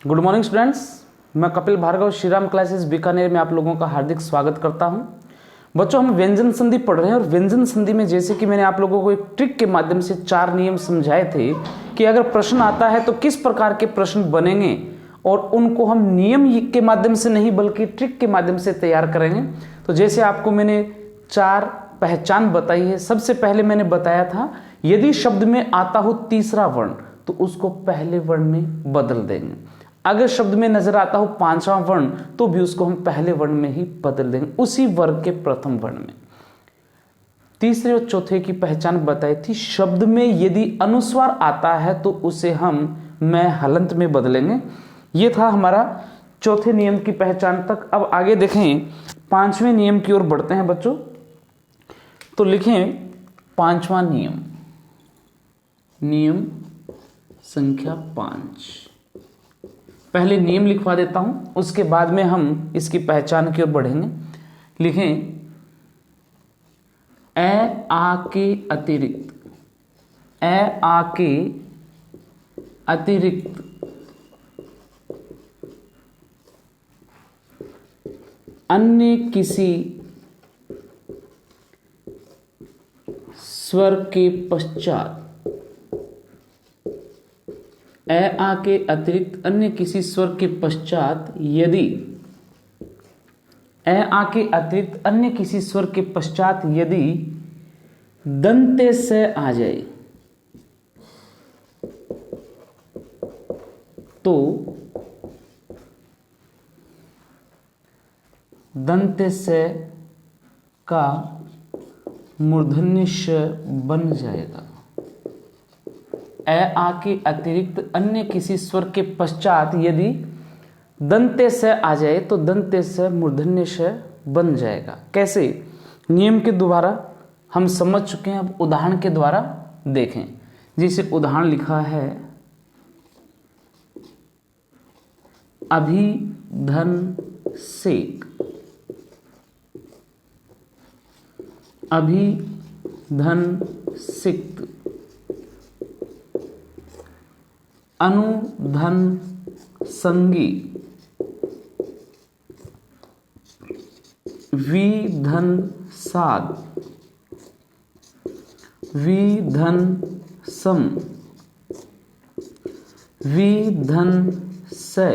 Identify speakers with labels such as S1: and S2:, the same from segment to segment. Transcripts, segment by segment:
S1: Good morning students, मैं Kapil Bhargava Shriram classes Bikaner में आप लोगों का हार्दिक स्वागत करता हूं। बच्चों, हम व्यंजन संधि पढ़ रहे हैं और व्यंजन संधि में जैसे कि मैंने आप लोगों को एक ट्रिक के माध्यम से 4 नियम समझाए थे कि अगर प्रश्न आता है तो किस प्रकार के प्रश्न बनेंगे और उनको हम नियम के माध्यम से नहीं बल्कि ट्रिक के माध्यम से तैयार करेंगे। तो जैसे आपको मैंने 4 पहचान बताई है। सबसे पहले मैंने बताया था यदि शब्द में आता हो तीसरा वर्ण तो उसको पहले वर्ण में बदल देंगे। अगर शब्द में नजर आता हो 5वां वर्ण तो भी उसको हम पहले वर्ण में ही बदल देंगे, उसी वर्ग के प्रथम वर्ण में। तीसरे और चौथे की पहचान बताई थी, शब्द में यदि अनुस्वार आता है तो उसे हम मैं हलंत में बदलेंगे। यह था हमारा चौथे नियम की पहचान तक। अब आगे देखें, 5वें नियम की ओर बढ़ते हैं बच्चों। तो लिखें 5वां नियम, नियम संख्या 5। पहले नियम लिखवा देता हूं, उसके बाद में हम इसकी पहचान की ओर बढ़ेंगे। लिखें ए आ के अतिरिक्त, ए आ के अतिरिक्त अन्य किसी स्वर के पश्चात, ए आ के अतिरिक्त अन्य किसी स्वर के पश्चात यदि, ए आ के अतिरिक्त अन्य किसी स्वर के पश्चात यदि दंते से आ जाए तो दंते से का मूर्धन्य श बन जाएगा। ए आ के अतिरिक्त अन्य किसी स्वर के पश्चात यदि दंते से आ जाए तो दंते से मूर्धन्य श बन जाएगा। कैसे? नियम के द्वारा हम समझ चुके हैं, अब उदाहरण के द्वारा देखें। जैसे उदाहरण लिखा है, अभिधन सेक, अभिधन सिक्त, अनुधन संगी, विधन साध, विधन सम, विधन से,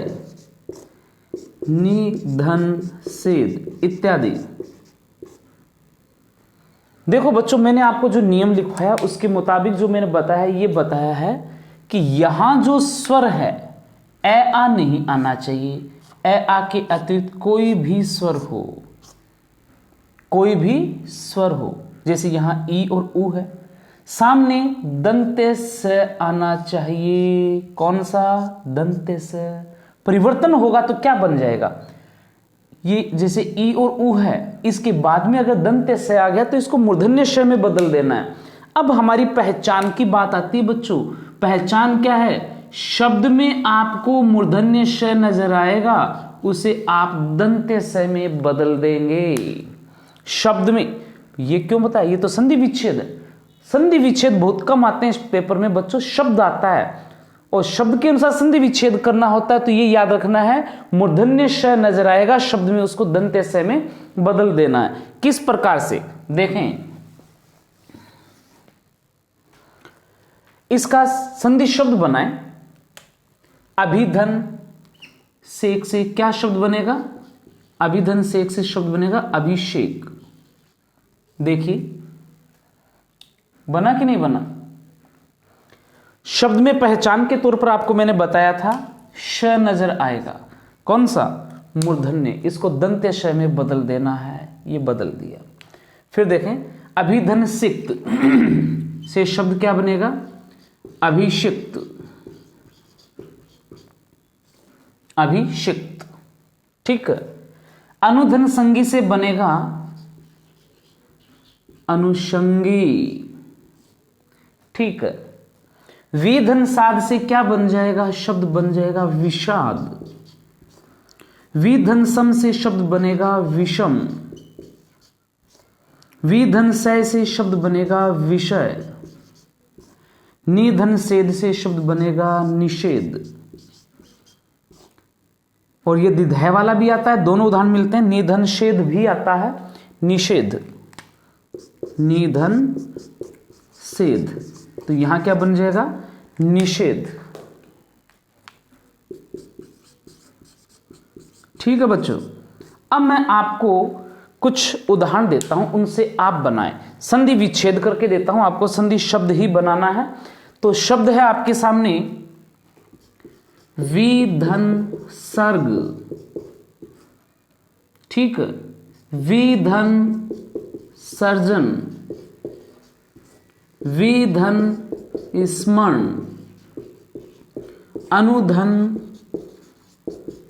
S1: निधन सेद इत्यादि। देखो बच्चों, मैंने आपको जो नियम लिखवाया उसके मुताबिक जो मैंने बताया, ये बताया है कि यहां जो स्वर है ए आ नहीं आना चाहिए। ए आ के अतिरिक्त कोई भी स्वर हो, कोई भी स्वर हो, जैसे यहां ई और ऊ है, सामने दंते से आना चाहिए। कौन सा? दंते से। परिवर्तन होगा तो क्या बन जाएगा? ये जैसे ई और ऊ है, इसके बाद में अगर दंते से आ गया तो इसको मूर्धन्य श में बदल देना है। अब हमारी पहचान की बात आती है बच्चों। पहचान क्या है? शब्द में आपको मूर्धन्य श नजर आएगा, उसे आप दंते स में बदल देंगे। शब्द में ये क्यों बताया? ये तो संधि विच्छेद है। संधि विच्छेद बहुत कम आते हैं इस पेपर में बच्चों। शब्द आता है और शब्द के अनुसार संधि विच्छेद करना होता है, तो ये याद रखना है, मूर्धन्य श नजर आएगा शब्द में, उसको दंते स में बदल देना है। किस प्रकार से? देखें, इसका संधि शब्द बनाएं। अभिधन सेक से क्या शब्द बनेगा? अभिधन सेक से शब्द बनेगा अभिषेक। देखिए बना कि नहीं बना? शब्द में पहचान के तौर पर आपको मैंने बताया था श नजर आएगा। कौन सा? मूर्धन्य। इसको दंत्य श में बदल देना है, ये बदल दिया। फिर देखें, अभिधन सिक्त से शब्द क्या बनेगा? अभिषिक्त, अभिषिक्त। ठीक है। अनुधन संगी से बनेगा अनुषंगी। ठीक है। विधन साध से क्या बन जाएगा? शब्द बन जाएगा विषाद। विधन सम से शब्द बनेगा विषम। विधन सय से शब्द बनेगा विषय। निधन सेद से शब्द बनेगा निषेध। और ये दिधय वाला भी आता है, दोनों उदाहरण मिलते हैं। निधन छेद भी आता है, निषेध, निधन सेध, तो यहां क्या बन जाएगा, निषेध। ठीक है बच्चों, अब मैं आपको कुछ उदाहरण देता हूं, उनसे आप बनाएं। संधि विच्छेद करके देता हूं आपको, संधि शब्द ही बनाना है। तो शब्द है आपके सामने विधन सर्ग, ठीक है, विधन सर्जन, विधन स्मरण, अनुधन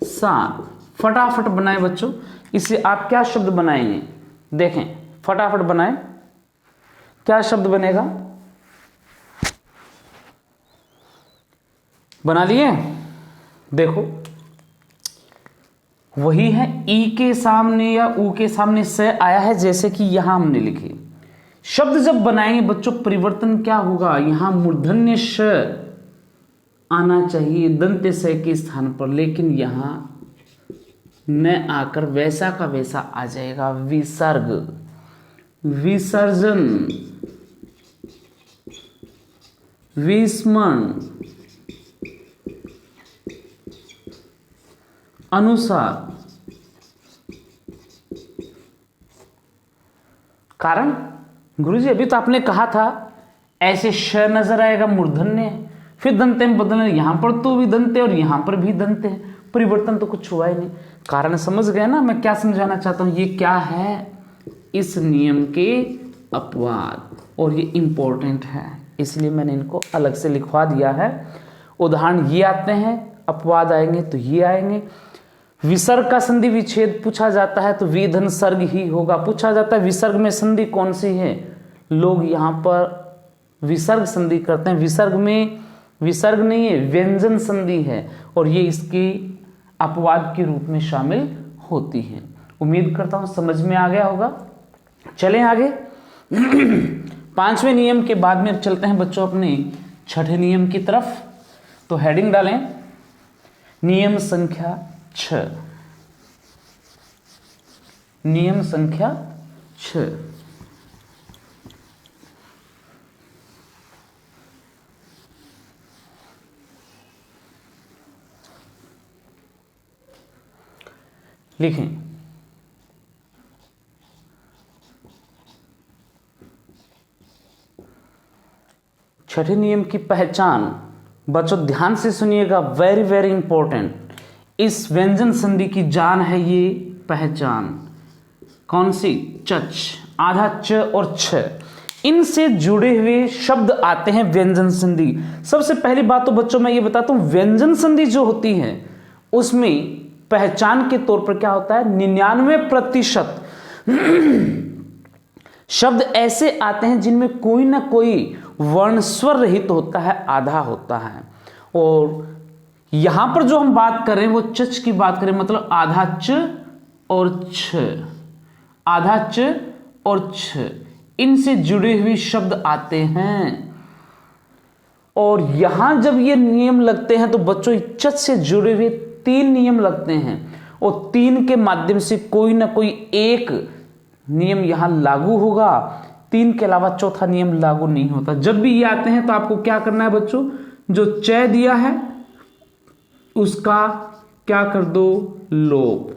S1: सार। फटाफट बनाए बच्चों, इससे आप क्या शब्द बनाएंगे, देखें फटाफट बनाएं, क्या शब्द बनेगा, बना लिए, देखो वही है, ई के सामने या ऊ के सामने से आया है, जैसे कि यहां हमने लिखे। शब्द जब बनाएंगे बच्चों, परिवर्तन क्या होगा, यहां मूर्धन्य श आना चाहिए दंत्य स के स्थान पर, लेकिन यहां न आकर वैसा का वैसा आ जाएगा, विसर्ग, विसर्जन, विस्मरण, अनुसार। कारण गुरुजी अभी तो आपने कहा था ऐसे श नजर आएगा मूर्धन्य, फिर दंते में बदलने, यहां पर तो भी दंते और यहां पर भी दंते हैं, परिवर्तन तो कुछ हुआ ही नहीं। कारण समझ गए ना मैं क्या समझाना चाहता हूं, ये क्या है, इस नियम के अपवाद, और ये इंपॉर्टेंट है, इसलिए मैंने इनको अलग से लिखवा दिया है। उदाहरण ये आते हैं, अपवाद आएंगे तो ये आएंगे। विसर्ग का संधि विच्छेद पूछा जाता है तो विधन सर्ग ही होगा। पूछा जाता है विसर्ग में संधि कौन सी है, लोग यहां पर विसर्ग संधि करते हैं, विसर्ग में विसर्ग नहीं है, व्यंजन संधि है, और ये इसकी अपवाद के रूप में शामिल होती है। उम्मीद करता हूं समझ में आ गया होगा। चलें आगे। पांचवें नियम के बाद में अब चलते हैं बच्चों अपने छठे नियम की तरफ। तो हेडिंग डालें नियम संख्या 6, नियम संख्या 6। लिखें छठे नियम की पहचान, बच्चों ध्यान से सुनिएगा, वेरी वेरी इंपॉर्टेंट। इस व्यंजन संधि की जान है ये पहचान, कौन सी, चच, आधा च और छ, इनसे जुड़े हुए शब्द आते हैं व्यंजन संधि। सबसे पहली बात तो बच्चों मैं ये बताता हूं, व्यंजन संधि जो होती है उसमें पहचान के तौर पर क्या होता है, 99% शब्द ऐसे आते हैं जिनमें कोई ना कोई वर्ण स्वर रहित होता है, आधा होता है। और यहां पर जो हम बात कर रहे हैं वो चच की बात करें, मतलब आधा च और छ, आधा च और छ, इनसे जुड़े हुए शब्द आते हैं। और यहां जब ये नियम लगते हैं तो बच्चों चच से जुड़े हुए 3 नियम लगते हैं, और 3 के माध्यम से कोई ना कोई एक नियम यहां लागू होगा, 3 के अलावा चौथा नियम लागू नहीं होता। जब भी ये आते हैं तो आपको क्या करना है बच्चों, जो च दिया है उसका क्या कर दो, लोप,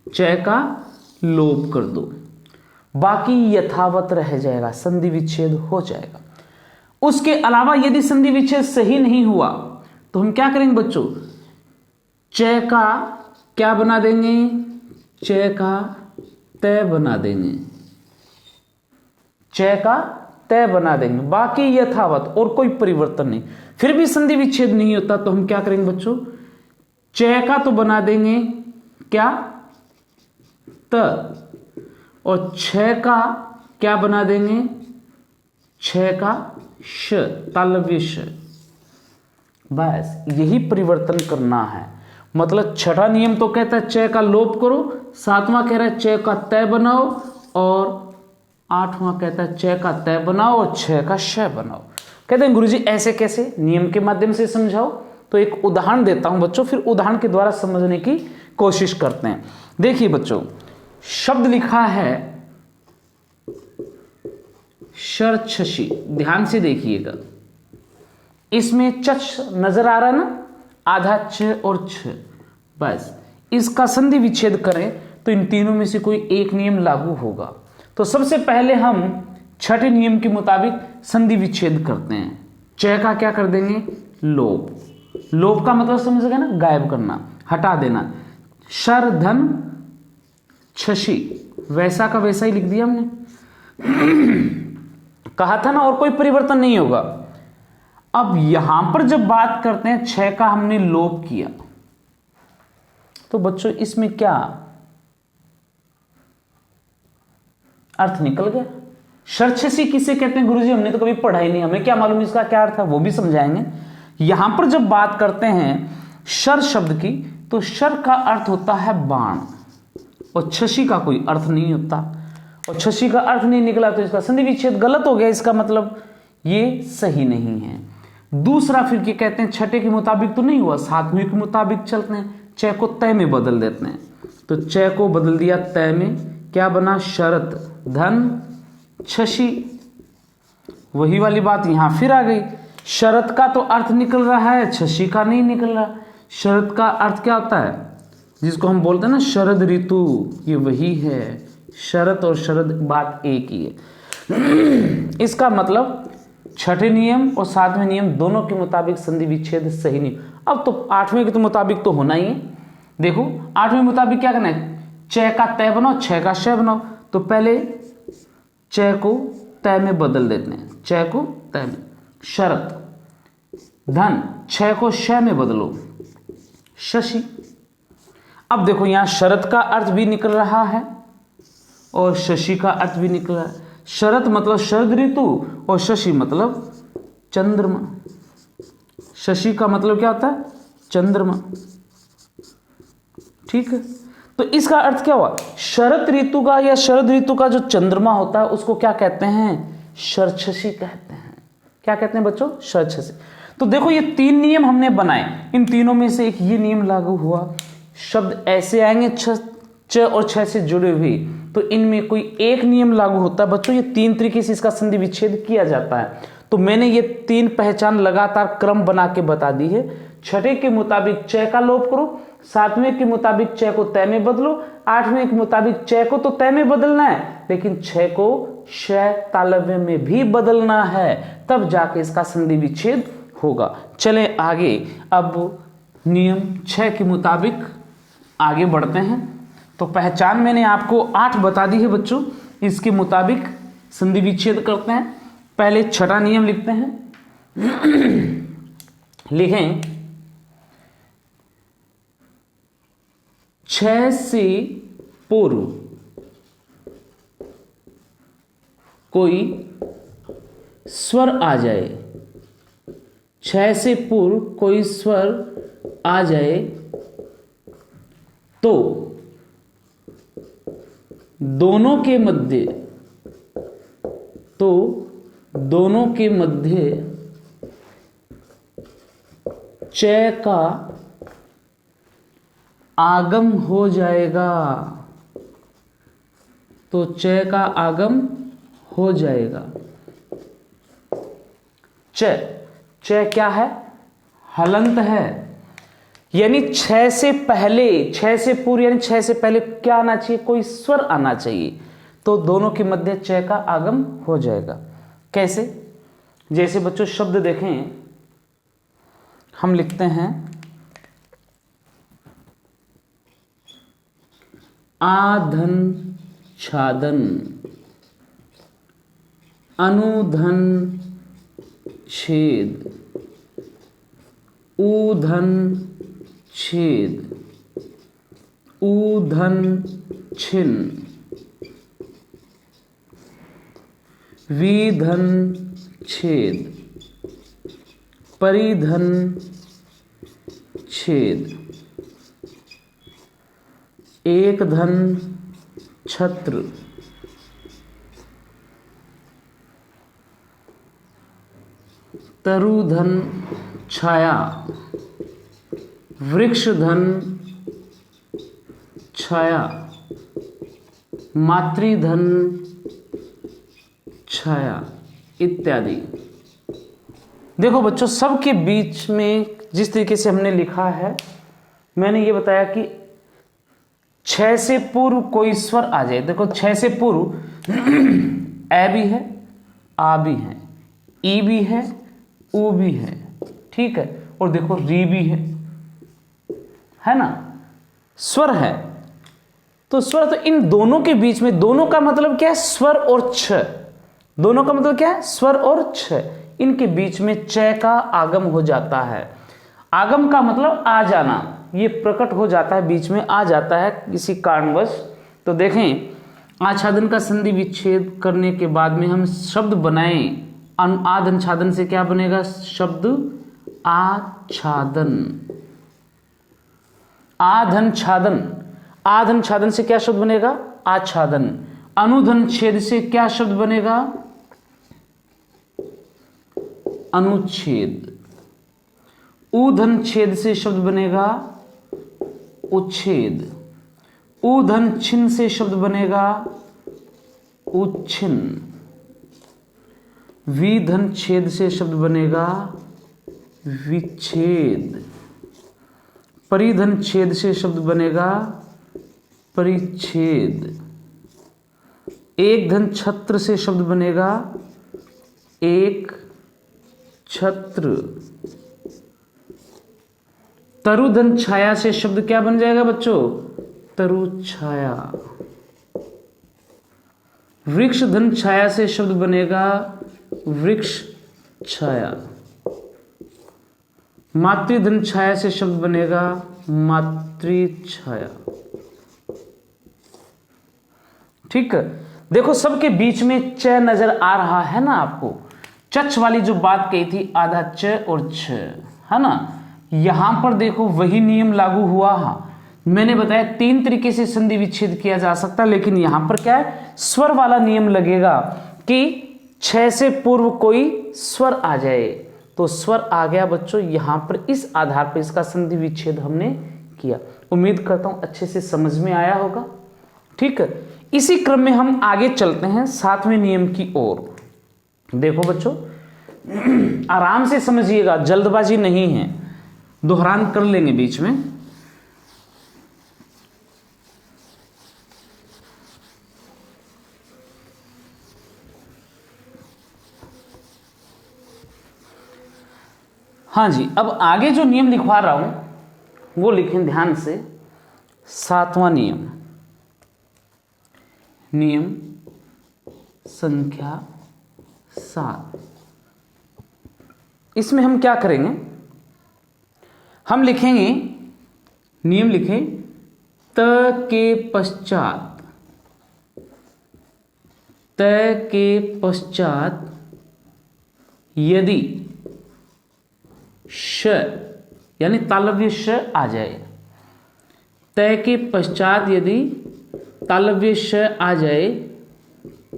S1: च का लोप कर दो, बाकी यथावत रह जाएगा, संधि विच्छेद हो जाएगा। उसके अलावा यदि संधि विच्छेद सही नहीं हुआ तो हम क्या करेंगे बच्चों, च का क्या बना देंगे, च का तय बना देंगे, च का तय बना देंगे, बाकी यथावत और कोई परिवर्तन नहीं। फिर भी संधि विच्छेद नहीं होता तो हम क्या करेंगे बच्चों, च का तो बना देंगे क्या, त, और छ का क्या बना देंगे, छ का श, तालव्य श। बस यही परिवर्तन करना है। मतलब छठा नियम तो कहता है च का लोप करो, 7वां कह रहा है च का तय बनाओ, और 8वां कहता है च का तय बनाओ और छ का श बनाओ। कहते हैं गुरुजी ऐसे कैसे, नियम के माध्यम से समझाओ। तो एक उदाहरण देता हूं बच्चों, फिर उदाहरण के द्वारा समझने की कोशिश करते हैं। देखिए बच्चों, शब्द लिखा है शर्छशी, ध्यान से देखिएगा, इसमें चच नजर आ रहा है ना, आधा च और छ, बस इसका संधि विच्छेद करें तो इन तीनों में से कोई एक नियम लागू होगा। तो सबसे पहले हम छठे नियम के मुताबिक संधि विच्छेद करते हैं। च का क्या कर देंगे, लोप। लोप का मतलब समझ गए ना, गायब करना, हटा देना। शर धन छशी, वैसा का वैसा ही लिख दिया हमने, कहा था ना, और कोई परिवर्तन नहीं होगा। अब यहां पर जब बात करते हैं छह का हमने लोप किया, तो बच्चों इसमें क्या अर्थ निकल गया। शर्छसी किसे कहते हैं गुरुजी, हमने तो कभी पढ़ा ही नहीं, हमें क्या मालूम इसका क्या अर्थ है, वो भी समझाएंगे। यहां पर जब बात करते हैं शर शब्द की, तो शर का अर्थ होता है बाण, और छशी का कोई अर्थ नहीं होता, और छशी का अर्थ नहीं निकला तो इसका संधि विच्छेद गलत हो गया, इसका मतलब ये सही नहीं है। दूसरा फिर क्या कहते हैं, छठे के मुताबिक तो नहीं हुआ, सातवें के मुताबिक चलते हैं, च को तय में बदल देते हैं। तो च को बदल दिया तय में, क्या बना, शरत धन छशी। वही वाली बात यहां फिर आ गई, शरत का तो अर्थ निकल रहा है, छशी का नहीं निकल रहा। शरत का अर्थ क्या होता है, जिसको हम बोलते हैं ना शरद ऋतु, ये वही है, शरत और शरद बात एक ही है। इसका मतलब छठे नियम और सातवें नियम दोनों के मुताबिक संधि विच्छेद सही नहीं। अब तो आठवें के तो मुताबिक तो होना ही है। देखो आठवें मुताबिक क्या करना है, च का तय बनाओ, छ का श बनाओ। तो पहले च को तय में बदल देते हैं, च को तय में, शरत धन, छ को श में बदलो, शशि। अब देखो यहां शरत का अर्थ भी निकल रहा है और शशि का अर्थ भी निकल रहा है। शरत मतलब शरद ऋतु और शशि मतलब चंद्रमा। शशि का मतलब क्या होता है, चंद्रमा, ठीक है। तो इसका अर्थ क्या हुआ, शरद ऋतु का या शरद ऋतु का जो चंद्रमा होता है उसको क्या कहते हैं, शर्छशी कहते हैं। क्या कहते हैं बच्चों, शर्छशी। तो देखो ये तीन नियम हमने बनाए, इन तीनों में से एक ये नियम लागू हुआ। शब्द ऐसे आएंगे च और छ से जुड़े हुए, तो इनमें कोई एक नियम लागू होता है बच्चों। ये तीन तरीके से इसका संधि विच्छेद किया जाता है। तो मैंने ये तीन पहचान लगातार क्रम बना के बता दी है। छठे के मुताबिक च का लोप करो, सातवें के मुताबिक च को तय में बदलो, आठवें के मुताबिक च को तो तय में बदलना है, लेकिन छ को श तालव्य में भी बदलना है, तब जाके इसका संधि विच्छेद होगा। चले आगे, अब नियम 6 के मुताबिक आगे बढ़ते हैं। तो पहचान मैंने आपको 8 बता दी है बच्चों, इसके मुताबिक संधि विच्छेद करते हैं। पहले छठा नियम लिखते हैं। लिखें, 6 से पूर्व कोई स्वर आ जाए, 6 से पूर्व कोई स्वर आ जाए तो दोनों के मध्य च का आगम हो जाएगा। तो च का आगम हो जाएगा। च क्या है, हलंत है, यानी 6 से पहले, 6 से पूर्व यानी 6 से पहले क्या आना चाहिए, कोई स्वर आना चाहिए, तो दोनों के मध्य च का आगम हो जाएगा। कैसे, जैसे बच्चों शब्द देखें, हम लिखते हैं आधन छादन, अनुधन छेद, ऊधन छेद, ऊधन छिन्न, विधन छेद, परिधन छेद, एक धन छत्र, तरुधन छाया, वृक्ष धन छाया, मातृधन छाया इत्यादि। देखो बच्चों, सबके बीच में जिस तरीके से हमने लिखा है, मैंने ये बताया कि 6 से पूर्व कोई स्वर आ जाए। देखो 6 से पूर्व ए भी है, आ भी है, ई भी है, ऊ भी है, ठीक है, और देखो री भी है ना, स्वर है। तो स्वर, तो इन दोनों के बीच में, दोनों का मतलब क्या है, स्वर और छ। दोनों का मतलब क्या है, स्वर और छ। इनके बीच में च का आगम हो जाता है। आगम का मतलब आ जाना, ये प्रकट हो जाता है, बीच में आ जाता है किसी कारणवश। तो देखें, आच्छादन का संधि विच्छेद करने के बाद में हम शब्द बनाएं, आधन छादन से क्या बनेगा, शब्द आच्छादन। आधन छादन, आधन छादन से क्या शब्द बनेगा, आच्छादन। अनुधन छेद से क्या शब्द बनेगा, अनुच्छेद। ऊधन छेद से शब्द बनेगा उच्छेद। ऊधन छिन्न से शब्द बनेगा उच्छिन्न। विधन छेद से शब्द बनेगा विच्छेद। परिधन छेद से शब्द बनेगा परिच्छेद। एक धन छत्र से शब्द बनेगा एक छत्र। तरुधन छाया से शब्द क्या बन जाएगा बच्चों, तरु छाया। वृक्ष धन छाया से शब्द बनेगा वृक्ष छाया। मातृधन छाया से शब्द बनेगा मातृ छाया। ठीक है, देखो सबके बीच में च नजर आ रहा है ना आपको। चच वाली जो बात कही थी, आधा च और छ, है ना, यहां पर देखो वही नियम लागू हुआ है। मैंने बताया 3 तरीके से संधि विच्छेद किया जा सकता है, लेकिन यहां पर क्या है, स्वर वाला नियम लगेगा कि 6 से पूर्व कोई स्वर आ जाए। तो स्वर आ गया बच्चों, यहां पर इस आधार पर इसका संधि विच्छेद हमने किया। उम्मीद करता हूं अच्छे से समझ में आया होगा। ठीक है, इसी क्रम में हम आगे चलते हैं 7वें नियम की ओर। देखो बच्चों, आराम से समझिएगा, जल्दबाजी नहीं है, दोहरान कर लेंगे बीच में। हाँ जी, अब आगे जो नियम लिखवा रहा हूं वो लिखें ध्यान से। 7वां नियम, नियम संख्या 7। इसमें हम क्या करेंगे, हम लिखेंगे, नियम लिखें, त के पश्चात, त के पश्चात यदि श यानी तालव्य श आ जाए। तय के पश्चात यदि तालव्य श आ जाए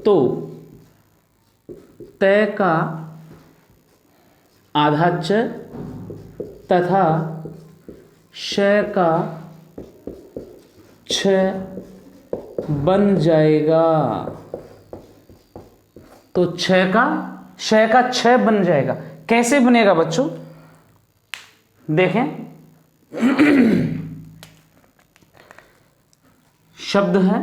S1: तो तय का आधा च तथा श का छ बन जाएगा। तो श का छ बन जाएगा। कैसे बनेगा बच्चों, देखें, शब्द है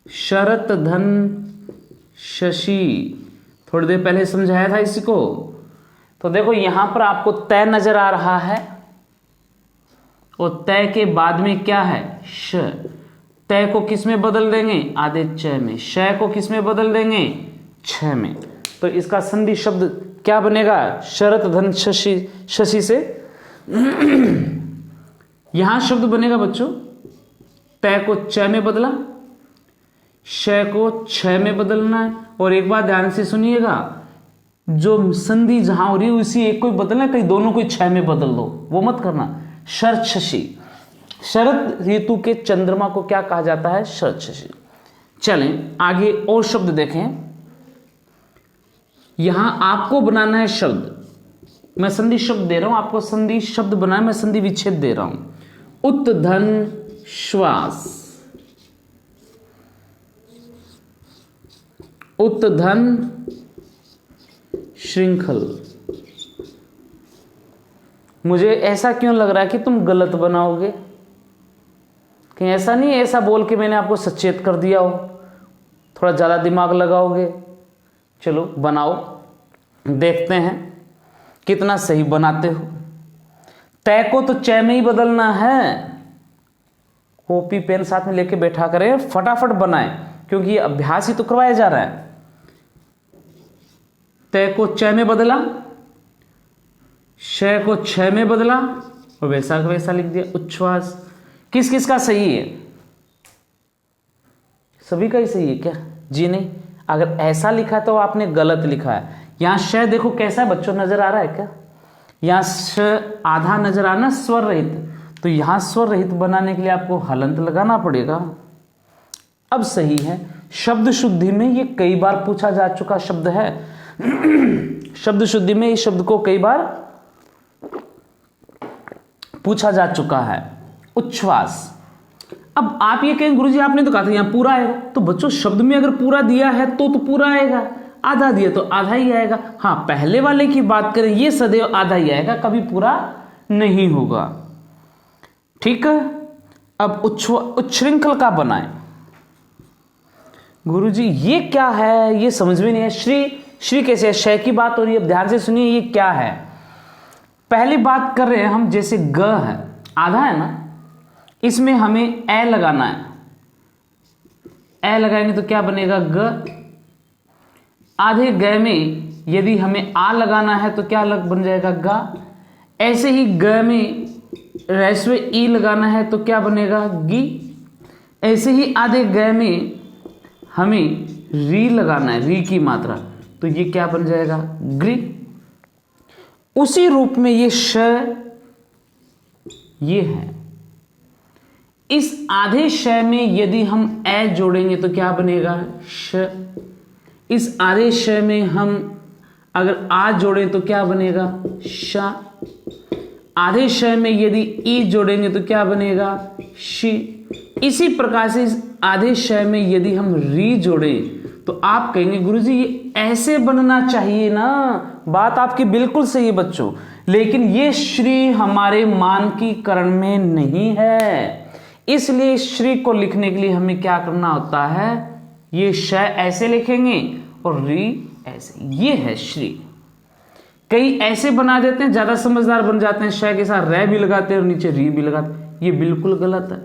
S1: शरत धन शशि। थोड़ी देर पहले समझाया था इसी को। तो देखो यहां पर आपको तय नजर आ रहा है और तय के बाद में क्या है, श। तय को किस में बदल देंगे, आधे च में। श को किस में बदल देंगे, छ में। तो इसका संधि शब्द क्या बनेगा, शरत धन शशि। शशि से यहां शब्द बनेगा बच्चों, तय को च में बदला, श को छ में बदलना है। और एक बात ध्यान से सुनिएगा, जो संधि जहां हो रही है उसी एक को ही बदलना, कहीं दोनों को छ में बदल दो, वो मत करना। शरत शशि, शरद ऋतु के चंद्रमा को क्या कहा जाता है, शरत शशि। चलें आगे और शब्द देखें। यहां आपको बनाना है शब्द, मैं संधि शब्द दे रहा हूं आपको, संधि शब्द बनाए, मैं संधि विच्छेद दे रहा हूं। उत्धन श्वास, उत्धन श्रृंखल। मुझे ऐसा क्यों लग रहा है कि तुम गलत बनाओगे, कहीं ऐसा नहीं है ऐसा बोल के मैंने आपको सचेत कर दिया हो, थोड़ा ज़्यादा दिमाग लगाओगे। चलो बनाओ, देखते हैं कितना सही बनाते हो। तय को तो चय में ही बदलना है। कॉपी पेन साथ में लेके बैठा करें, फटाफट बनाएं, क्योंकि ये अभ्यास ही तो करवाया जा रहा है। तय को चय में बदला, शय को छय में बदला और वैसा का वैसा लिख दिया। उच्छ्वास किस किस का सही है? सभी का ही सही है क्या? जी नहीं, अगर ऐसा लिखा है तो आपने गलत लिखा है। यहां शय देखो कैसा है बच्चों, नजर आ रहा है क्या? यहां श आधा नजर आना स्वर रहित, तो यहां स्वर रहित बनाने के लिए आपको हलंत लगाना पड़ेगा। अब सही है। शब्द शुद्धि में ये कई बार पूछा जा चुका शब्द है। शब्द शुद्धि में इस शब्द को कई बार पूछा जा चुका है, उच्छ्वास। अब आप ये कहें गुरुजी आपने तो कहा था यहां पूरा आएगा, तो बच्चों शब्द में अगर पूरा दिया है तो पूरा आएगा, आधा दिया तो आधा ही आएगा। हाँ, पहले वाले की बात करें ये सदैव आधा ही आएगा, कभी पूरा नहीं होगा। ठीक है। अब उच्छृंखल का बनाए। गुरुजी ये क्या है, ये समझ में नहीं है। श्री कैसे है? शय की बात हो रही है, अब ध्यान से सुनिए ये क्या है। पहली बात कर रहे हैं हम, जैसे ग है, आधा है ना, इसमें हमें ए लगाना है। ए लगाएंगे तो क्या बनेगा? ग। आधे ग में यदि हमें आ लगाना है तो क्या बन जाएगा? गा। ऐसे ही ग में ह्रस्व ई लगाना है तो क्या बनेगा? गी। ऐसे ही आधे ग में हमें री लगाना है, री की मात्रा, तो ये क्या बन जाएगा? ग्री। उसी रूप में ये श ये है। इस आधे श में यदि हम ए जोड़ेंगे तो क्या बनेगा? श। इस आधे श में हम अगर आ जोड़ें तो क्या बनेगा? शा। आधे श में यदि ई जोड़ेंगे तो क्या बनेगा? शी। इसी प्रकार से इस आधे श में यदि हम री जोड़ें तो आप कहेंगे गुरुजी ये ऐसे बनना चाहिए ना। बात आपकी बिल्कुल सही है बच्चों, लेकिन ये श्री हमारे मानकीकरण में नहीं है। इसलिए श्री को लिखने के लिए हमें क्या करना होता है? ये श ऐसे लिखेंगे और री ऐसे। ये है श्री। कई ऐसे बना देते हैं, ज्यादा समझदार बन जाते हैं, श के साथ रे भी लगाते हैं और नीचे री भी लगाते हैं। ये बिल्कुल गलत है।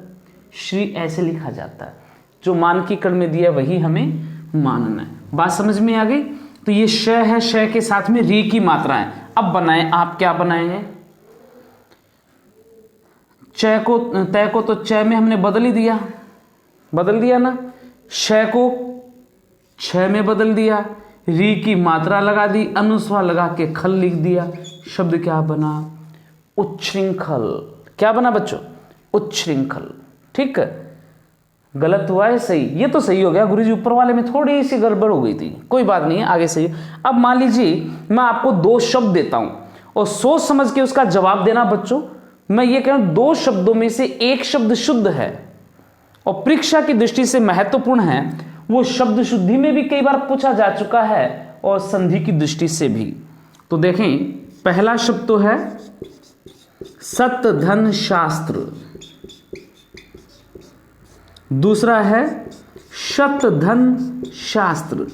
S1: श्री ऐसे लिखा जाता है, जो मानकीकरण में दिया वही हमें मानना है। बात समझ में आ गई? तो ये श है, श के साथ में री की मात्रा है। अब बनाएं, आप क्या बनाएंगे? तय को तो च में हमने बदल ही दिया, बदल दिया ना। श को छ में बदल दिया, री की मात्रा लगा दी, अनुस्वार लगा के खल लिख दिया। शब्द क्या बना? उच्छृंखल। क्या बना बच्चों? उच्छृंखल। ठीक है। गलत हुआ है? सही। ये तो सही हो गया गुरुजी, ऊपर वाले में थोड़ी सी गड़बड़ हो गई थी, कोई बात नहीं है, आगे सही। अब मान लीजिए मैं आपको दो शब्द देता हूं और सोच समझ के उसका जवाब देना बच्चों। मैं ये कह रहा हूं दो शब्दों में से एक शब्द शुद्ध है और परीक्षा की दृष्टि से महत्वपूर्ण है। वो शब्द शुद्धि में भी कई बार पूछा जा चुका है और संधि की दृष्टि से भी। तो देखें, पहला शब्द तो है सत्य धन शास्त्र, दूसरा है शत धन शास्त्र।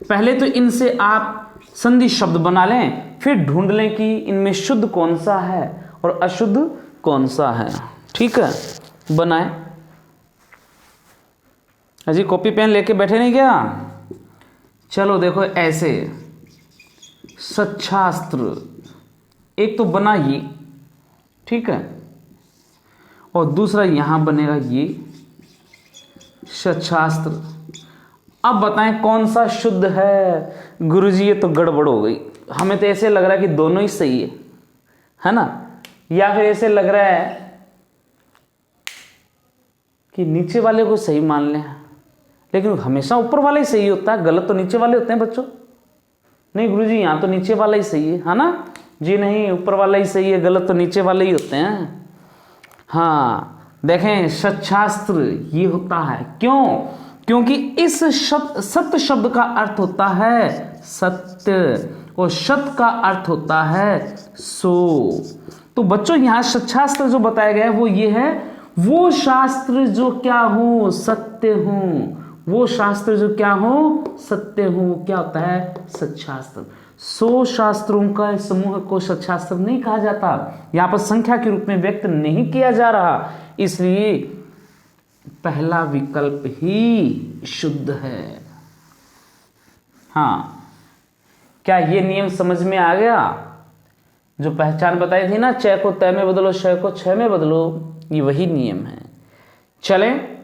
S1: पहले तो इनसे आप संधि शब्द बना लें, फिर ढूंढ लें कि इनमें शुद्ध कौन सा है और अशुद्ध कौन सा है। ठीक है, बनाएं। अजी कॉपी पेन लेके बैठे नहीं क्या? चलो देखो, ऐसे सच्छास्त्र एक तो बना ये, ठीक है, और दूसरा यहां बनेगा ये सच्छास्त्र। अब बताएं कौन सा शुद्ध है? गुरुजी ये तो गड़बड़ हो गई, हमें तो ऐसे लग रहा है कि दोनों ही सही है ना, या फिर ऐसे लग रहा है कि नीचे वाले को सही मान लें, लेकिन हमेशा ऊपर वाला ही सही होता है, गलत तो नीचे वाले होते हैं बच्चों। नहीं गुरुजी, यहां तो नीचे वाला ही सही है ना, जी नहीं, ऊपर वाला ही सही है, गलत तो नीचे वाले ही होते हैं। हाँ देखें, सच्छास्त्र ये होता है, क्यों? क्योंकि इस शब्द सत्य शब्द का अर्थ होता है सत्य, और सत्य का अर्थ होता है सो। तो बच्चों यहाँ सच्छास्त्र जो बताया गया है वो ये है, वो शास्त्र जो क्या हो, सत्य हो। वो शास्त्र जो क्या हो, सत्य हो, क्या होता है, सच्छास्त्र। 100 शास्त्रों का समूह को सच्छास्त्र नहीं कहा जाता, यहां पर संख्या के रूप में व्यक्त नहीं किया जा रहा, इसलिए पहला विकल्प ही शुद्ध है। हाँ, क्या ये नियम समझ में आ गया? जो पहचान बताई थी ना, च को तय में बदलो, श को छ में बदलो, ये वही नियम है। चलें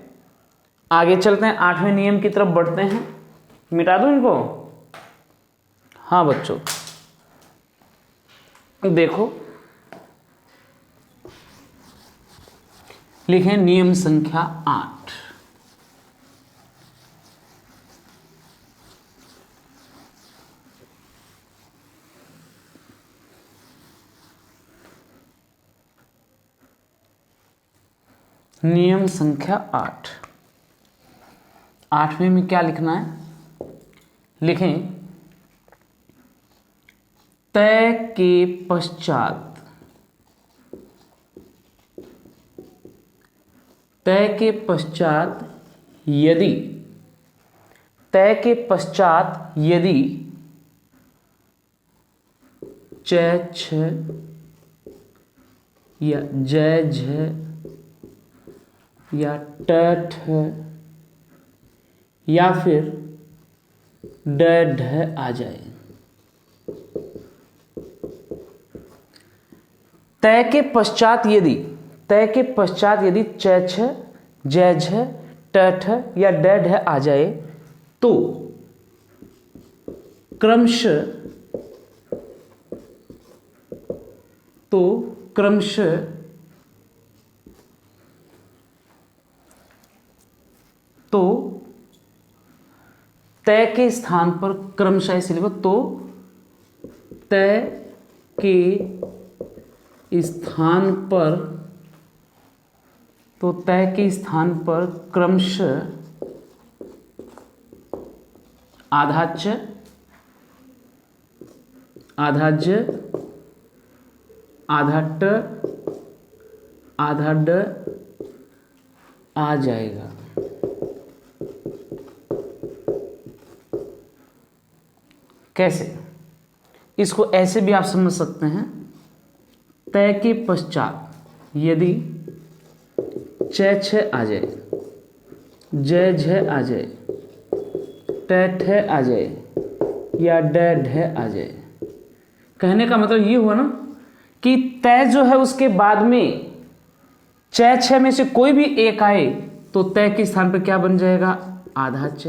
S1: आगे चलते हैं, 8वें नियम की तरफ बढ़ते हैं। मिटा दूं इनको? हाँ बच्चों देखो, लिखें नियम संख्या 8। नियम संख्या 8। 8वें में क्या लिखना है? लिखें तय के पश्चात, तय के पश्चात यदि, तय के पश्चात यदि च छ या ज झ या ट ठ या फिर ड ढ आ जाए, तय के पश्चात यदि, तय के पश्चात यदि च छ ज झ ट ठ या ड ढ आ जाए तो क्रमशः, तो क्रमशः तो तय के स्थान पर क्रमशः, इसलिए तो तय के स्थान पर, तो तय के स्थान पर क्रमशः आधा च, आधा ज, आधा ट, आधा ड आ जाएगा। कैसे? इसको ऐसे भी आप समझ सकते हैं, तय के पश्चात यदि च छ आ जाए, ज झ आ जाए, ट ठ आ जाए या ड ढ आ जाए, कहने का मतलब ये हुआ ना कि तय जो है उसके बाद में च छ में से कोई भी एक आए तो तय के स्थान पर क्या बन जाएगा, आधा च।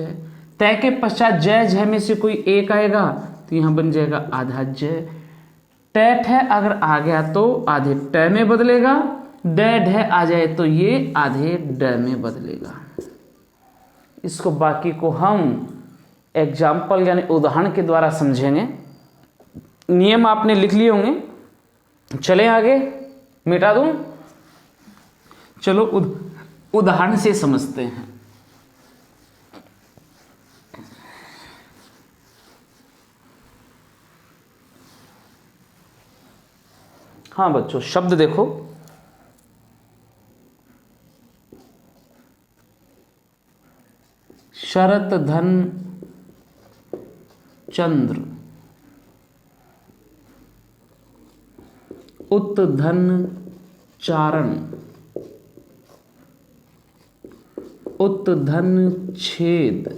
S1: तय के पश्चात ज झ में से कोई एक आएगा तो यहां बन जाएगा आधा ज। ट ठ अगर आ गया तो आधे ट में बदलेगा, ड ढ आ जाए तो ये आधे ड में बदलेगा। इसको बाकी को हम एग्जाम्पल यानी उदाहरण के द्वारा समझेंगे। नियम आपने लिख लिए होंगे, चलें आगे, मिटा दूं? चलो उदाहरण से समझते हैं। हाँ बच्चों, शब्द देखो, शरत धन चंद्र, उत धन चारण, उत धन छेद,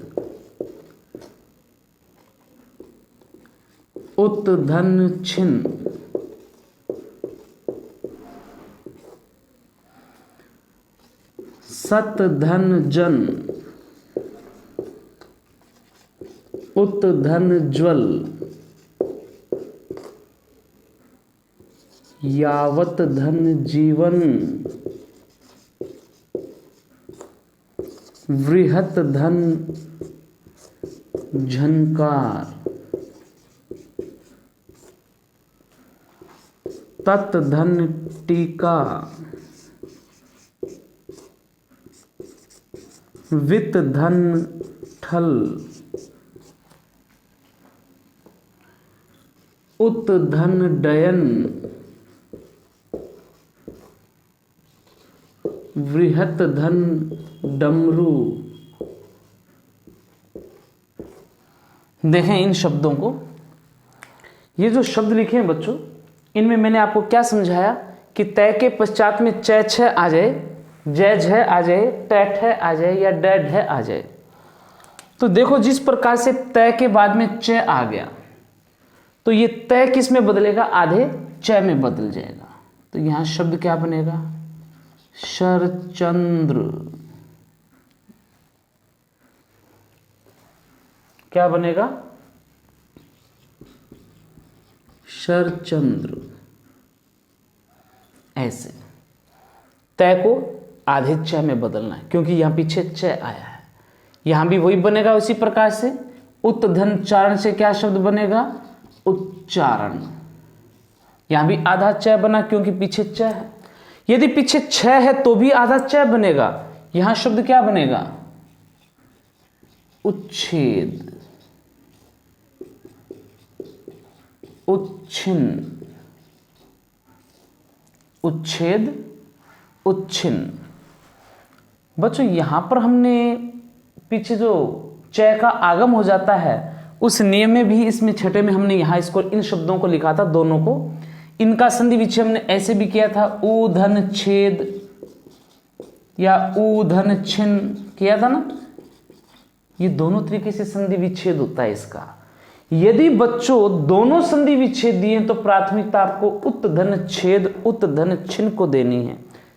S1: उत धन छिन्न, सत धन जन, उत धन ज्वल, यावत धन जीवन, वृहत धन झनकार, तत् धन टीका वित धन ठल उत धन डयन वृहत धन डमरू। देखें इन शब्दों को, ये जो शब्द लिखे हैं बच्चों, इनमें मैंने आपको क्या समझाया कि तय के पश्चात में च छ आ जाए, जय झ आ जाए, टैठ आ जाए या डैढ आ जाए। तो देखो जिस प्रकार से तय के बाद में च आ गया तो ये तय किस में बदलेगा, आधे च में बदल जाएगा। तो यहां शब्द क्या बनेगा, शरचंद्र। क्या बनेगा, शरचंद्र। ऐसे तय को आधे च में बदलना है क्योंकि यहां पीछे च आया है। यहां भी वही बनेगा उसी प्रकार से। उत धन चारण से क्या शब्द बनेगा, उच्चारण। यहां भी आधा च बना क्योंकि पीछे च है। यदि पीछे छ है तो भी आधा च बनेगा। यहां शब्द क्या बनेगा, उच्छेद, उच्छिन्न, उच्छेद, उच्छिन्न। बच्चों यहां पर हमने पीछे जो च का आगम हो जाता है उस नियम में भी इसमें छठे में हमने यहां इसको इन शब्दों को लिखा था, दोनों को। इनका संधि विच्छेद हमने ऐसे भी किया था, ऊ धन छेद या ऊ धन छिन्न किया था ना। ये दोनों तरीके से संधि विच्छेद होता है इसका। यदि बच्चों दोनों संधि विच्छेद दिए तो प्राथमिकता आपको उत धन छेद उत धन छिन्न को देनी है,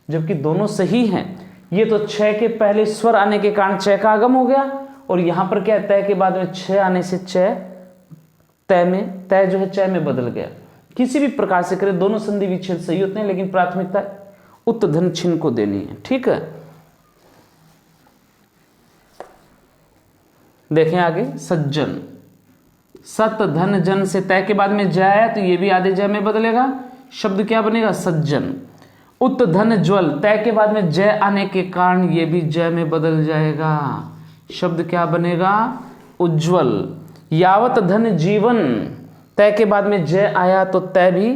S1: जबकि दोनों सही हैं। ये तो छ के पहले स्वर आने के कारण च का आगम हो गया और यहां पर क्या है, तय के बाद में छ आने से च तय में, तय जो है च में बदल गया। किसी भी प्रकार से करें दोनों संधि विच्छेद सही होते हैं, लेकिन प्राथमिकता उत धन छिन्न को देनी है। ठीक है, देखें आगे, सज्जन। सत धन जन से तय के बाद में ज आया तो ये भी आधे ज में बदलेगा, शब्द क्या बनेगा, सज्जन। उत धन ज्वल, तय के बाद में ज आने के कारण ये भी ज में बदल जाएगा, शब्द क्या बनेगा, उज्ज्वल। यावत धन जीवन, तय के बाद में ज आया तो तय भी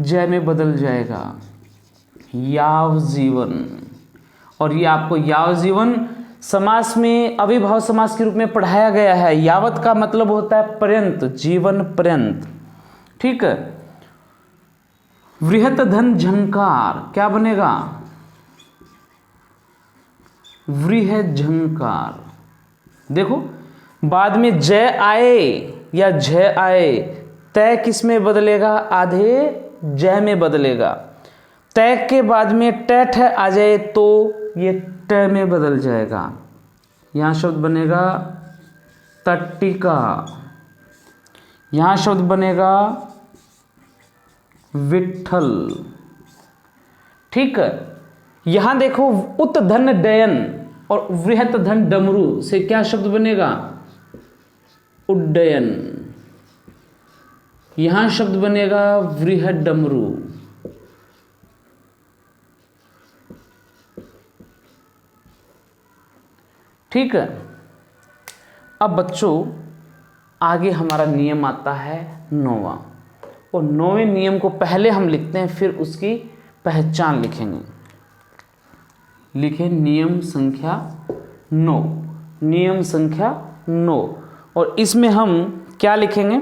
S1: ज में बदल जाएगा, याव जीवन। और ये आपको याव जीवन समास में अविभाव समास के रूप में पढ़ाया गया है। यावत का मतलब होता है पर्यंत, जीवन पर्यंत। ठीक है, वृहत धन झंकार, क्या बनेगा, वृहत झंकार। देखो बाद में ज आए या झ आए, तय किस में बदलेगा, आधे ज में बदलेगा। तय के बाद में टैठ आ जाए तो ये ट में बदल जाएगा। यहां शब्द बनेगा तट्टिका, यहां शब्द बनेगा विट्ठल। ठीक है, यहां देखो उत धन डयन और वृहत धन डमरू से क्या शब्द बनेगा, उड्डयन। यहां शब्द बनेगा वृहत डमरू। ठीक है, अब बच्चों आगे हमारा नियम आता है 9वां, और 9वें नियम को पहले हम लिखते हैं फिर उसकी पहचान लिखेंगे। लिखें नियम संख्या 9, नियम संख्या 9, और इसमें हम क्या लिखेंगे,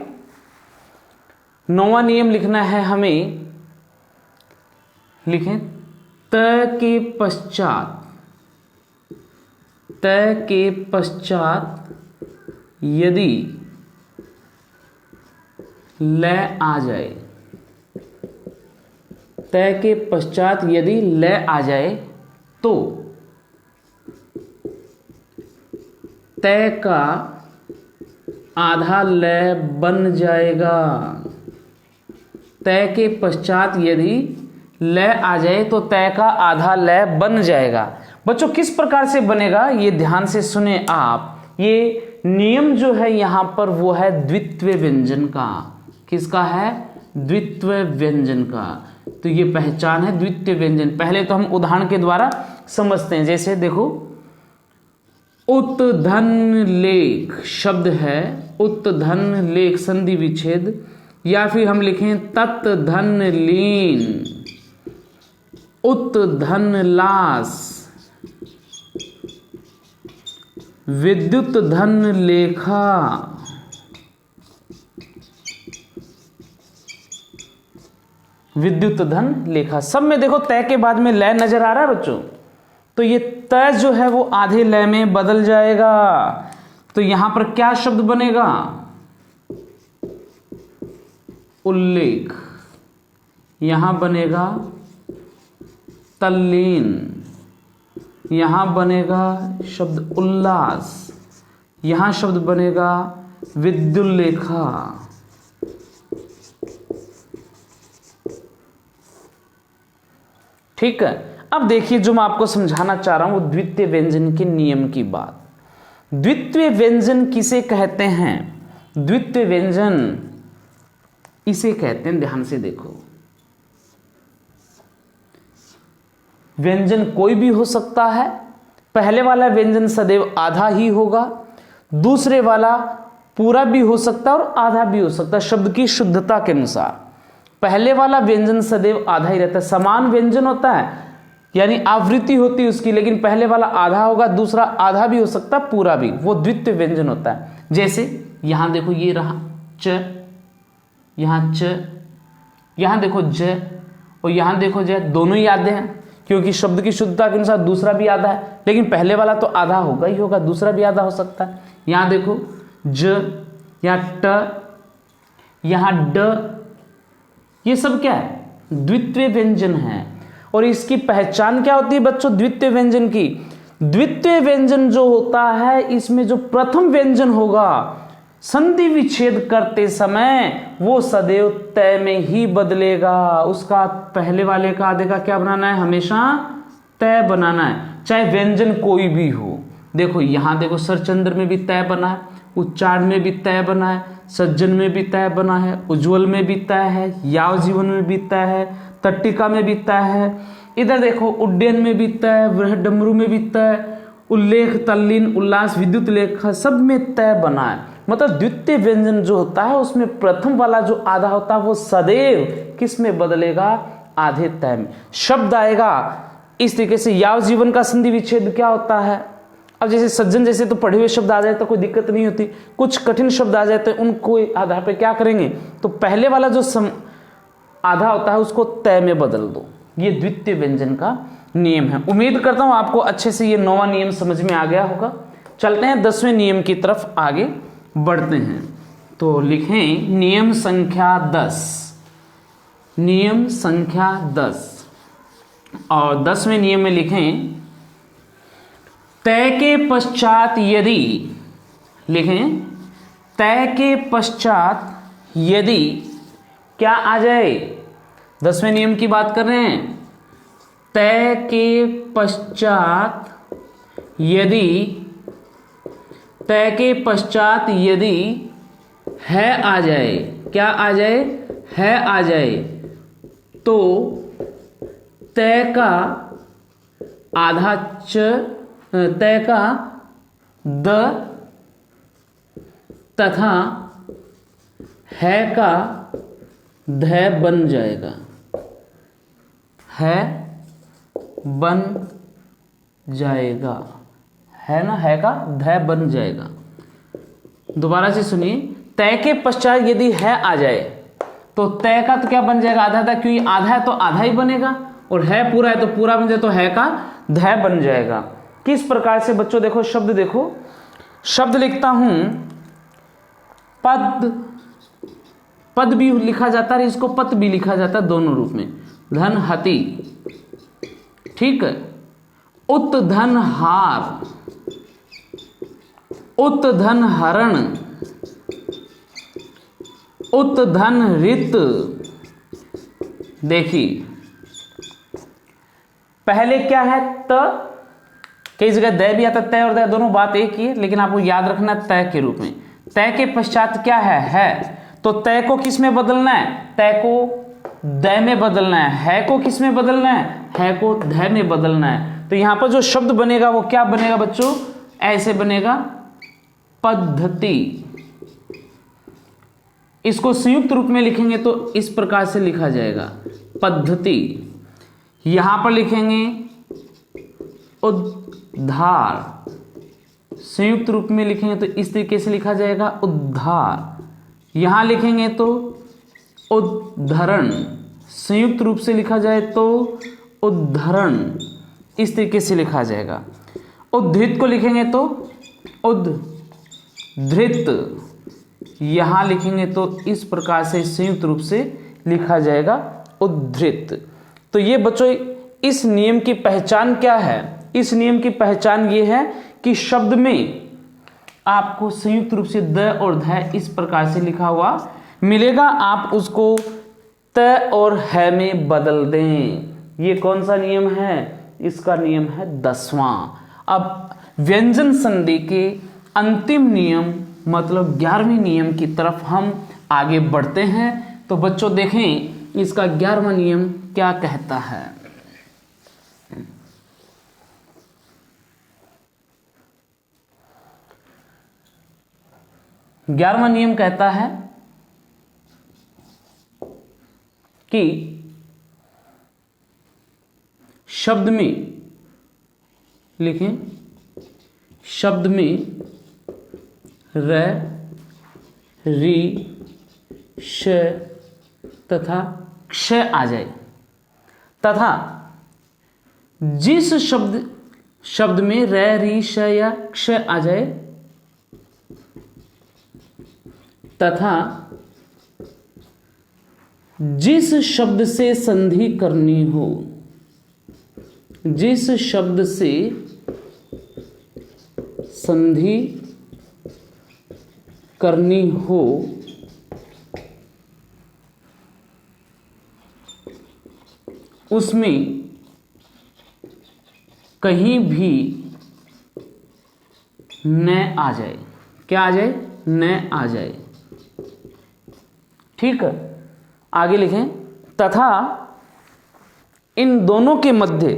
S1: 9वां नियम लिखना है हमें। लिखें तय के पश्चात, तय के पश्चात यदि लय आ जाए, तय के पश्चात यदि लय आ जाए तो तय का आधा लय बन जाएगा। तय के पश्चात यदि लय आ जाए तो तय का आधा लय बन जाएगा। बच्चों किस प्रकार से बनेगा ये ध्यान से सुने आप। ये नियम जो है यहां पर वो है द्वित्व व्यंजन का। किसका है? द्वित्व व्यंजन का। तो ये पहचान है द्वितीय व्यंजन। पहले तो हम उदाहरण के द्वारा समझते हैं। जैसे देखो, उत्धन लेख शब्द है, उत्धन लेख संधि विच्छेद, या फिर हम लिखें तत् धन लीन, उत्धन लास, विद्युत धन लेखा, विद्युत धन लेखा। सब में देखो तय के बाद में लय नजर आ रहा है बच्चों, तो ये तय जो है वो आधे लय में बदल जाएगा। तो यहां पर क्या शब्द बनेगा? उल्लेख। यहां बनेगा तल्लीन, यहां बनेगा शब्द उल्लास, यहां शब्द बनेगा विद्युल्लेखा। ठीक है। अब देखिए, जो मैं आपको समझाना चाह रहा हूं वो द्वितीय व्यंजन के नियम की बात। द्वितीय व्यंजन किसे कहते हैं? द्वितीय व्यंजन इसे कहते हैं, ध्यान से देखो, व्यंजन कोई भी हो सकता है। पहले वाला व्यंजन सदैव आधा ही होगा, दूसरे वाला पूरा भी हो सकता है और आधा भी हो सकता है, शब्द की शुद्धता के अनुसार। पहले वाला व्यंजन सदैव आधा ही रहता है, समान व्यंजन होता है, यानी आवृत्ति होती है उसकी, लेकिन पहले वाला आधा होगा, दूसरा आधा भी हो सकता है, पूरा भी, वो द्वितीय व्यंजन होता है। जैसे यहां देखो, ये रहा च, यहां च, यहां देखो ज, और यहां देखो ज, दोनों ही आधे हैं, क्योंकि शब्द की शुद्धता के अनुसार दूसरा भी आधा है, लेकिन पहले वाला तो आधा होगा ही होगा, दूसरा भी आधा हो सकता है। यहां देखो ज, यहां ट, यहां ड, ये सब क्या है? द्वितीय व्यंजन है। और इसकी पहचान क्या होती है बच्चों द्वितीय व्यंजन की? द्वितीय व्यंजन जो होता है, इसमें जो प्रथम व्यंजन होगा संधि विच्छेद करते समय वो सदैव तय में ही बदलेगा। उसका पहले वाले का आधे का क्या बनाना है? हमेशा तय बनाना है, चाहे व्यंजन कोई भी हो। देखो यहां देखो, सरचंद्र में भी तय बना है, उच्चारण में भी तय बना है, सज्जन में भी तय बना है, उज्ज्वल में भी तय है, याव जीवन में भी तय है, तट्टिका में भी तय है। इधर देखो उड्डयन में भी तय, वृहद डमरू में भी तय, उल्लेख, तल्लीन, उल्लास, विद्युत लेख, सब में तय बना है। मतलब द्वितीय व्यंजन जो होता है उसमें प्रथम वाला जो आधा होता है वो सदैव किस में बदलेगा? आधे तय में। शब्द आएगा इस तरीके से, याव जीवन का संधि विच्छेद क्या होता है? अब जैसे सज्जन जैसे तो पढ़े हुए शब्द आ जाए तो कोई दिक्कत नहीं होती, कुछ कठिन शब्द आ जाते हैं उनको आधार पे क्या करेंगे? तो पहले वाला जो आधा होता है उसको तय में बदल दो। ये द्वितीय व्यंजन का नियम है। उम्मीद करता हूं आपको अच्छे से ये 9वां नियम समझ में आ गया होगा। चलते हैं 10वें नियम की तरफ आगे बढ़ते हैं। तो लिखें नियम संख्या 10, नियम संख्या 10, और 10वें नियम में लिखें तय के पश्चात यदि, लिखें तय के पश्चात यदि क्या आ जाए? 10वें नियम की बात कर रहे हैं। तय के पश्चात यदि, तय के पश्चात यदि है आ जाए, क्या आ जाए? है आ जाए, तो तय का आधा च, तय का द तथा है का ध बन जाएगा, है बन जाएगा, है ना, है का ध बन जाएगा। दोबारा से सुनिए, तय के पश्चात यदि है आ जाए तो तय का तो क्या बन जाएगा? आधा था, क्योंकि आधा है तो आधा ही बनेगा, और है पूरा है तो पूरा बन जाए, तो है का ध बन जाएगा। किस प्रकार से बच्चों? देखो शब्द, देखो शब्द लिखता हूं, पद, पद भी लिखा जाता है, इसको पद भी लिखा जाता है, दोनों रूप में। धन हति, ठीक है, उत धन हार, उत धन हरण, उत धन रित। देखिए पहले क्या है? त, कई जगह द भी आता है, तय और द दोनों बात एक ही है, लेकिन आपको याद रखना तय के रूप में। तय के पश्चात क्या है? है। तो तय को किस में बदलना है? तय को द में बदलना है को किस में बदलना है को ध में बदलना है। तो यहां पर जो शब्द बनेगा वो क्या बनेगा बच्चों, ऐसे बनेगा पद्धति। इसको संयुक्त रूप में लिखेंगे तो इस प्रकार से लिखा जाएगा पद्धति। यहां पर लिखेंगे उद्धार, संयुक्त रूप में लिखेंगे तो इस तरीके से लिखा जाएगा उद्धार। यहां लिखेंगे तो उद्धरण, संयुक्त रूप से लिखा जाए तो उद्धरण, इस तरीके से लिखा जाएगा। उद्धृत को लिखेंगे तो उद्धृत, यहां लिखेंगे तो इस प्रकार से संयुक्त रूप से लिखा जाएगा उद्धृत। तो ये बच्चों इस नियम की पहचान क्या है, इस नियम की पहचान ये है कि शब्द में आपको संयुक्त रूप से द और ध इस प्रकार से लिखा हुआ मिलेगा, आप उसको त और है में बदल दें। ये कौन सा नियम है, इसका नियम है 10वां। अब व्यंजन संधि के अंतिम नियम मतलब 11वें नियम की तरफ हम आगे बढ़ते हैं। तो बच्चों देखें इसका 11वां नियम क्या कहता है। 11वां नियम कहता है कि शब्द में लिखें, शब्द में र, री, श तथा क्ष आ जाए तथा जिस शब्द में र, री, श या क्ष आ जाए तथा जिस शब्द से संधि करनी हो, जिस शब्द से संधि करनी हो उसमें कहीं भी न आ जाए। क्या आ जाए, न आ जाए। ठीक है, आगे लिखें तथा इन दोनों के मध्य,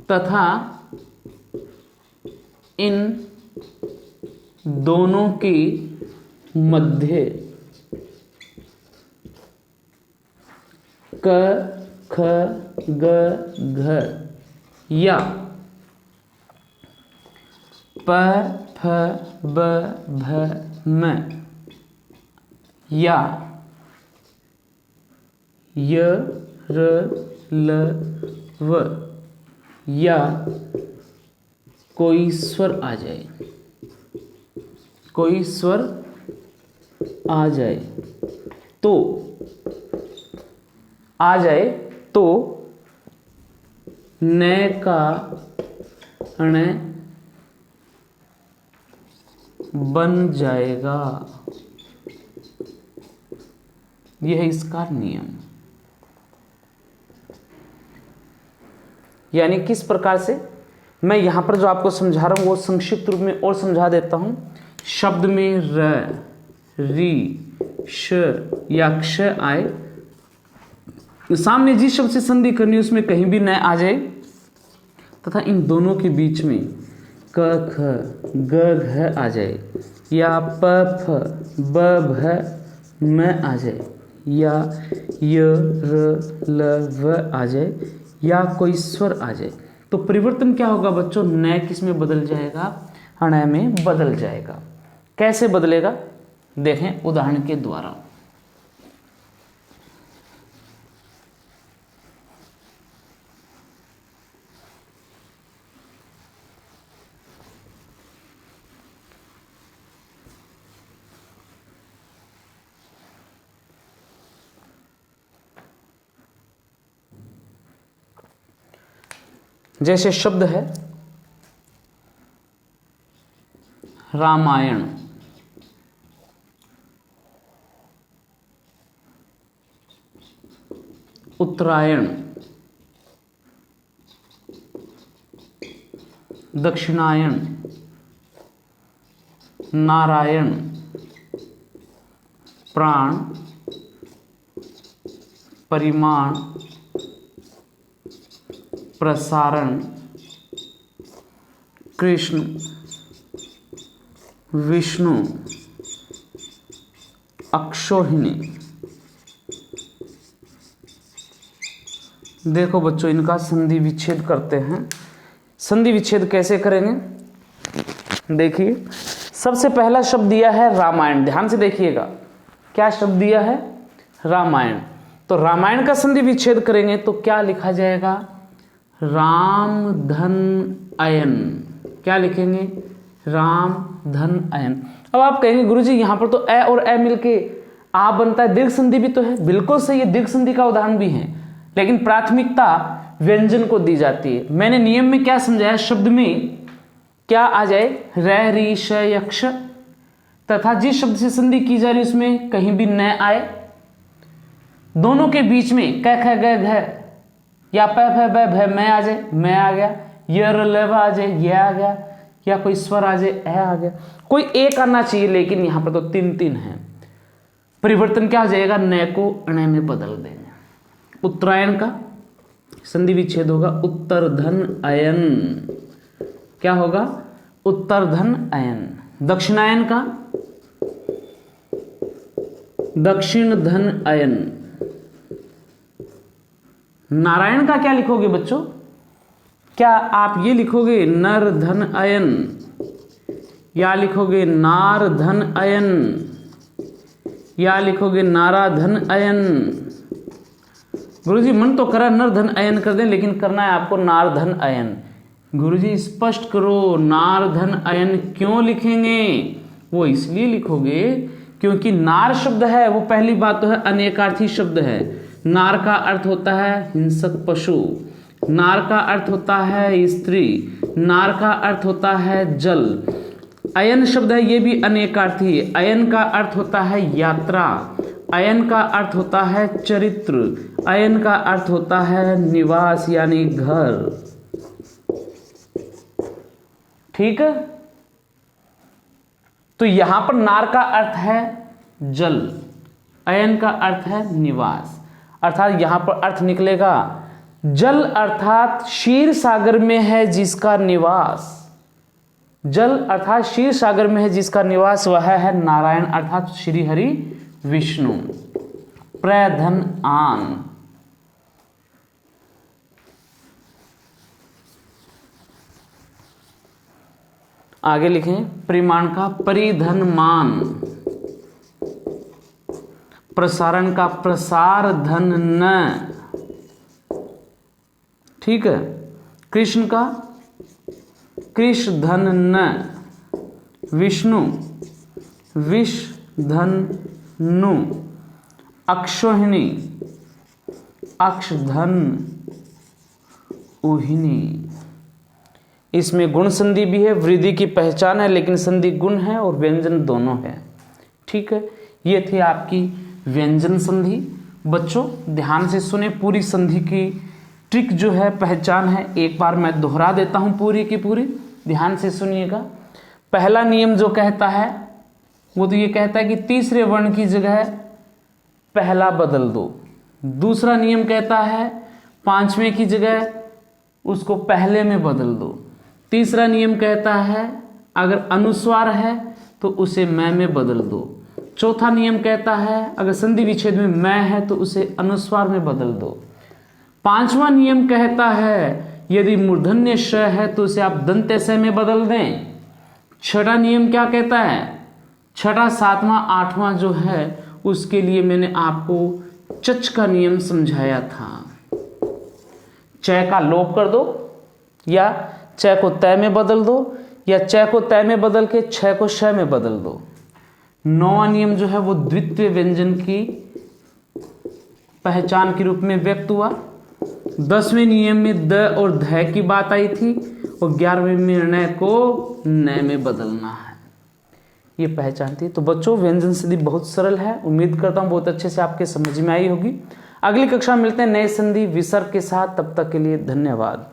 S1: तथा इन दोनों के मध्य क, ख, ग, घ या प, फ, ब, भ, म या य, र, ल, व या कोई स्वर आ जाए, कोई स्वर आ जाए तो न का ण बन जाएगा। यह है इसका नियम। यानी किस प्रकार से, मैं यहां पर जो आपको समझा रहा हूं वो संक्षिप्त रूप में और समझा देता हूं। शब्द में र, री, श या क्ष आए, सामने जिस शब्द से संधि करनी है उसमें कहीं भी न आ जाए तथा इन दोनों के बीच में क, ख, ग, घ आ जाए या प, फ, ब, भ, म आ जाए या य, र, ल, व आ जाए या कोई स्वर आ जाए तो परिवर्तन क्या होगा बच्चों, न किस में बदल जाएगा, ण में बदल जाएगा। कैसे बदलेगा देखें उदाहरण के द्वारा। जैसे शब्द है रामायण, उत्तरायण, दक्षिणायन, नारायण, प्राण, परिमाण, प्रसारण, कृष्ण, विष्णु, अक्षोहिणी। देखो बच्चों, इनका संधि विच्छेद करते हैं। संधि विच्छेद कैसे करेंगे? देखिए, सबसे पहला शब्द दिया है रामायण। ध्यान से देखिएगा, क्या शब्द दिया है? रामायण। तो रामायण का संधि विच्छेद करेंगे तो क्या लिखा जाएगा? राम धन अयन। क्या लिखेंगे? राम धन अयन। अब आप कहेंगे गुरुजी यहां पर तो अ और ए मिलके आ बनता है, दीर्घ संधि भी तो है। बिल्कुल सही है, दीर्घ संधि का उदाहरण भी है, लेकिन प्राथमिकता व्यंजन को दी जाती है। मैंने नियम में क्या समझाया? शब्द में क्या आ जाए? रह री श यक्ष, तथा जिस शब्द से संधि की जा रही उसमें कहीं भी न आए। दोनों के बीच में क ख ग घ या प फ ब भ मैं आ जाए, मैं आ गया, य र ल व आ जाए, ये आ गया, या कोई स्वर आ जाए, ए आ गया। कोई एक आना चाहिए, लेकिन यहां पर तो तीन तीन है। परिवर्तन क्या हो जाएगा? न को अण में बदल देंगे। उत्तरायण का संधि विच्छेद होगा उत्तर धन अयन। क्या होगा? उत्तर धन अयन। दक्षिणायन का दक्षिण धन अयन। नारायण का क्या लिखोगे बच्चों? क्या आप ये लिखोगे नर धन अयन, या लिखोगे नार धन अयन, या लिखोगे नारा धन अयन? गुरुजी मन तो करा नर धन अयन कर दें, लेकिन करना है आपको नार धन अयन। गुरुजी स्पष्ट करो, नार धन अयन क्यों लिखेंगे? वो इसलिए लिखोगे क्योंकि नार शब्द है, वो पहली बात तो है अनेकार्थी शब्द है। नार का अर्थ होता है हिंसक पशु, नार का अर्थ होता है स्त्री, नार का अर्थ होता है जल। अयन शब्द है, ये भी अनेकार्थी है। अयन का अर्थ होता है यात्रा, अयन का अर्थ होता है चरित्र, अयन का अर्थ होता है निवास यानी घर। ठीक है, तो यहां पर नार का अर्थ है जल, अयन का अर्थ है निवास। अर्थात यहां पर अर्थ निकलेगा जल अर्थात क्षीर सागर में है जिसका निवास। जल अर्थात क्षीर सागर में है जिसका निवास, वह है नारायण अर्थात श्री हरि विष्णु। प्रधन आन। आगे लिखें परिमाण का परिधन मान, प्रसारण का प्रसार धन न। ठीक है, कृष्ण का कृष्ण धन न, विष्णु विष धन नु, अक्षोहिणी अक्ष धन उहिनी। इसमें गुण संधि भी है, वृद्धि की पहचान है, लेकिन संधि गुण है और व्यंजन दोनों है। ठीक है, ये थी आपकी व्यंजन संधि। बच्चों ध्यान से सुने, पूरी संधि की ट्रिक जो है, पहचान है, एक बार मैं दोहरा देता हूं पूरी की पूरी, ध्यान से सुनिएगा। पहला नियम जो कहता है वो तो ये कहता है कि तीसरे वर्ण की जगह पहला बदल दो। दूसरा नियम कहता है पांचवें की जगह उसको पहले में बदल दो। तीसरा नियम कहता है अगर अनुस्वार है तो उसे मैं में बदल दो। चौथा नियम कहता है अगर संधि विच्छेद में मैं है तो उसे अनुस्वार में बदल दो। पांचवा नियम कहता है यदि मूर्धन्य श है तो उसे आप दंत्य स में बदल दें। छठा नियम क्या कहता है? छठा, सातवां, आठवां जो है उसके लिए मैंने आपको चच का नियम समझाया था। चय का लोप कर दो, या चय को तय में बदल दो, या चय को तय में बदल के छय को श में बदल दो। नौवां नियम जो है वो द्वितीय व्यंजन की पहचान के रूप में व्यक्त हुआ। 10वें नियम में द और ध की बात आई थी, और 11वें निर्णय को न में बदलना है, ये पहचान थी। तो बच्चों व्यंजन संधि बहुत सरल है, उम्मीद करता हूँ बहुत अच्छे से आपके समझ में आई होगी। अगली कक्षा में मिलते हैं नए संधि विसर्ग के साथ, तब तक के लिए धन्यवाद।